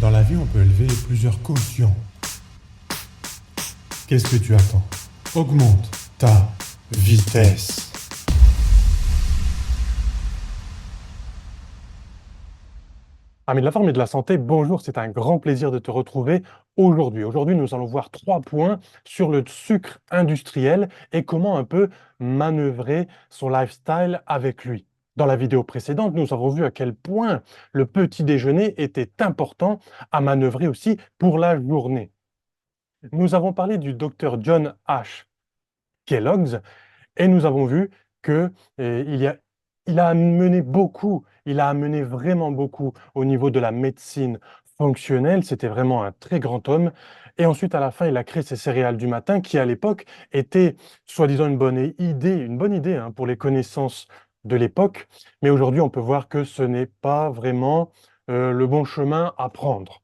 Dans la vie, on peut élever plusieurs quotients. Qu'est-ce que tu attends? Augmente ta vitesse. Amis de la forme et de la santé, bonjour, c'est un grand plaisir de te retrouver aujourd'hui. Aujourd'hui, nous allons voir 3 points sur le sucre industriel et comment un peu manœuvrer son lifestyle avec lui. Dans la vidéo précédente, nous avons vu à quel point le petit déjeuner était important à manœuvrer aussi pour la journée. Nous avons parlé du docteur John H. Kellogg's et nous avons vu que il a amené beaucoup, il a amené vraiment beaucoup au niveau de la médecine fonctionnelle. C'était vraiment un très grand homme. Et ensuite, à la fin, il a créé ces céréales du matin qui, à l'époque, étaient soi-disant une bonne idée hein, pour les connaissances de l'époque. Mais aujourd'hui, on peut voir que ce n'est pas vraiment le bon chemin à prendre.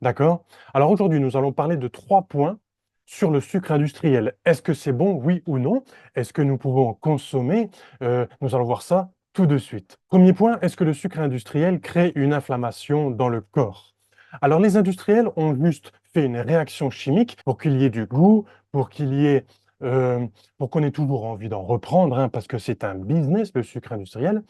D'accord? Alors aujourd'hui, nous allons parler de 3 points sur le sucre industriel. Est-ce que c'est bon, oui ou non? Est-ce que nous pouvons en consommer? Nous allons voir ça tout de suite. Premier point, est-ce que le sucre industriel crée une inflammation dans le corps? Alors les industriels ont juste fait une réaction chimique pour qu'il y ait du goût, pour qu'il y ait, euh, pour qu'on ait toujours envie d'en reprendre, hein, parce que c'est un business, le sucre industriel.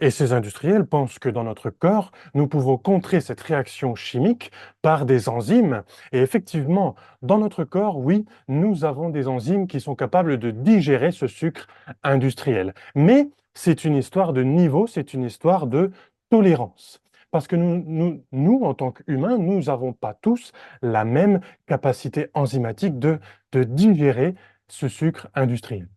Et ces industriels pensent que dans notre corps, nous pouvons contrer cette réaction chimique par des enzymes. Et effectivement, dans notre corps, oui, nous avons des enzymes qui sont capables de digérer ce sucre industriel. Mais c'est une histoire de niveau, c'est une histoire de tolérance. Parce que nous en tant qu'humains, nous n'avons pas tous la même capacité enzymatique de digérer ce sucre industriel.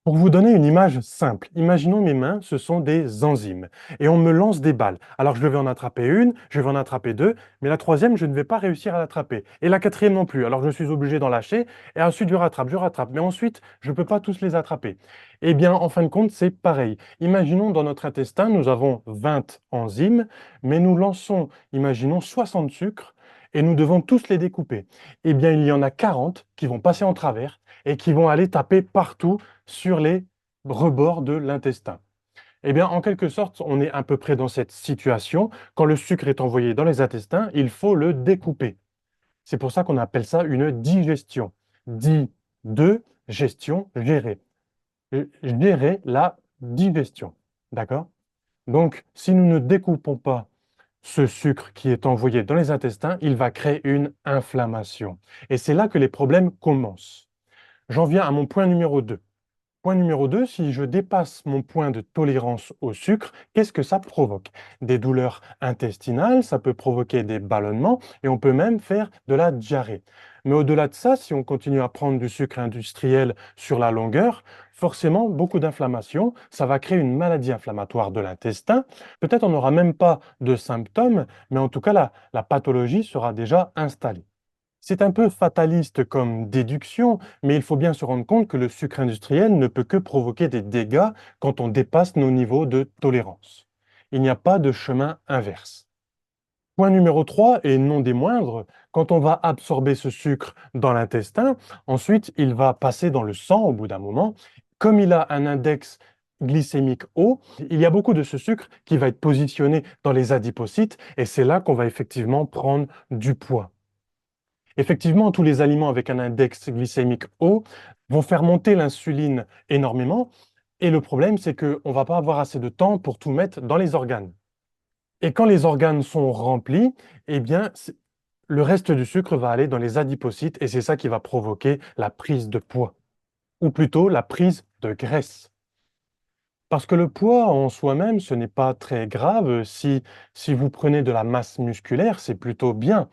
Pour vous donner une image simple, imaginons mes mains, ce sont des enzymes et on me lance des balles. Alors je vais en attraper une, je vais en attraper deux, mais la troisième, je ne vais pas réussir à l'attraper. Et la quatrième non plus. Alors je suis obligé d'en lâcher et ensuite je rattrape. Mais ensuite, je ne peux pas tous les attraper. Eh bien, en fin de compte, c'est pareil. Imaginons dans notre intestin, nous avons 20 enzymes, mais nous lançons, imaginons, 60 sucres et nous devons tous les découper. Eh bien, il y en a 40 qui vont passer en travers et qui vont aller taper partout sur les rebords de l'intestin. Eh bien, en quelque sorte, on est à peu près dans cette situation. Quand le sucre est envoyé dans les intestins, il faut le découper. C'est pour ça qu'on appelle ça une digestion. Dit de gestion, gérer. Gérer la digestion. D'accord? Donc, si nous ne découpons pas ce sucre qui est envoyé dans les intestins, il va créer une inflammation. Et c'est là que les problèmes commencent. J'en viens à mon point numéro 2. Point numéro 2, si je dépasse mon point de tolérance au sucre, qu'est-ce que ça provoque? Des douleurs intestinales, ça peut provoquer des ballonnements et on peut même faire de la diarrhée. Mais au-delà de ça, si on continue à prendre du sucre industriel sur la longueur, forcément, beaucoup d'inflammation, ça va créer une maladie inflammatoire de l'intestin. Peut-être on n'aura même pas de symptômes, mais en tout cas, la pathologie sera déjà installée. C'est un peu fataliste comme déduction, mais il faut bien se rendre compte que le sucre industriel ne peut que provoquer des dégâts quand on dépasse nos niveaux de tolérance. Il n'y a pas de chemin inverse. Point numéro 3, et non des moindres, quand on va absorber ce sucre dans l'intestin, ensuite il va passer dans le sang au bout d'un moment. Comme il a un index glycémique haut, il y a beaucoup de ce sucre qui va être positionné dans les adipocytes et c'est là qu'on va effectivement prendre du poids. Effectivement, tous les aliments avec un index glycémique haut vont faire monter l'insuline énormément. Et le problème, c'est qu'on ne va pas avoir assez de temps pour tout mettre dans les organes. Et quand les organes sont remplis, eh bien, le reste du sucre va aller dans les adipocytes et c'est ça qui va provoquer la prise de poids, ou plutôt la prise de graisse. Parce que le poids en soi-même, ce n'est pas très grave. Si vous prenez de la masse musculaire, c'est plutôt bien.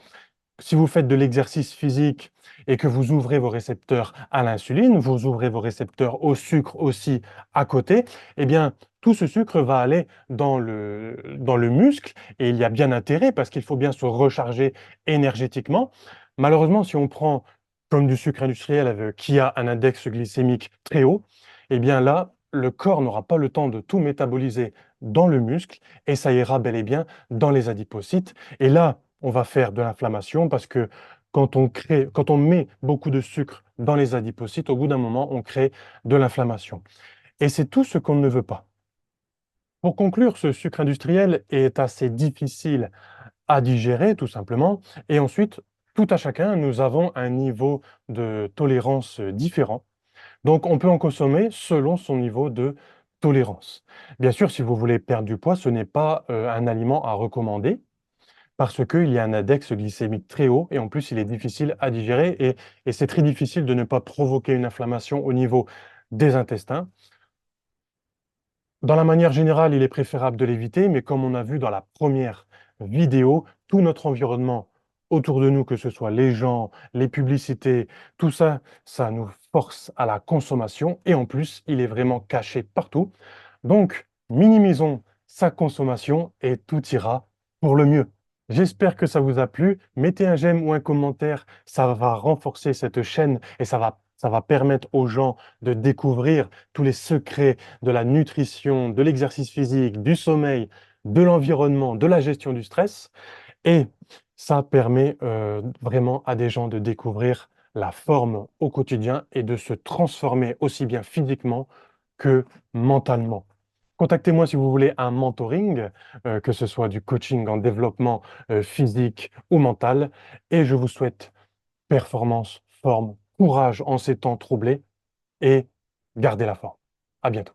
Si vous faites de l'exercice physique et que vous ouvrez vos récepteurs à l'insuline, vous ouvrez vos récepteurs au sucre aussi à côté, eh bien, tout ce sucre va aller dans le muscle et il y a bien intérêt parce qu'il faut bien se recharger énergétiquement. Malheureusement, si on prend comme du sucre industriel qui a un index glycémique très haut, eh bien là, le corps n'aura pas le temps de tout métaboliser dans le muscle et ça ira bel et bien dans les adipocytes. Et là, on va faire de l'inflammation parce que quand on met beaucoup de sucre dans les adipocytes, au bout d'un moment, on crée de l'inflammation. Et c'est tout ce qu'on ne veut pas. Pour conclure, ce sucre industriel est assez difficile à digérer, tout simplement. Et ensuite, tout à chacun, nous avons un niveau de tolérance différent. Donc, on peut en consommer selon son niveau de tolérance. Bien sûr, si vous voulez perdre du poids, ce n'est pas un aliment à recommander parce qu'il y a un index glycémique très haut et en plus, il est difficile à digérer et c'est très difficile de ne pas provoquer une inflammation au niveau des intestins. Dans la manière générale, il est préférable de l'éviter, mais comme on a vu dans la première vidéo, tout notre environnement autour de nous, que ce soit les gens, les publicités, tout ça, ça nous force à la consommation et en plus, il est vraiment caché partout. Donc, minimisons sa consommation et tout ira pour le mieux. J'espère que ça vous a plu. Mettez un j'aime ou un commentaire, ça va renforcer cette chaîne et ça va permettre aux gens de découvrir tous les secrets de la nutrition, de l'exercice physique, du sommeil, de l'environnement, de la gestion du stress. Et ça permet vraiment à des gens de découvrir la forme au quotidien et de se transformer aussi bien physiquement que mentalement. Contactez-moi si vous voulez un mentoring, que ce soit du coaching en développement physique ou mental. Et je vous souhaite performance, forme, courage en ces temps troublés et gardez la forme. À bientôt.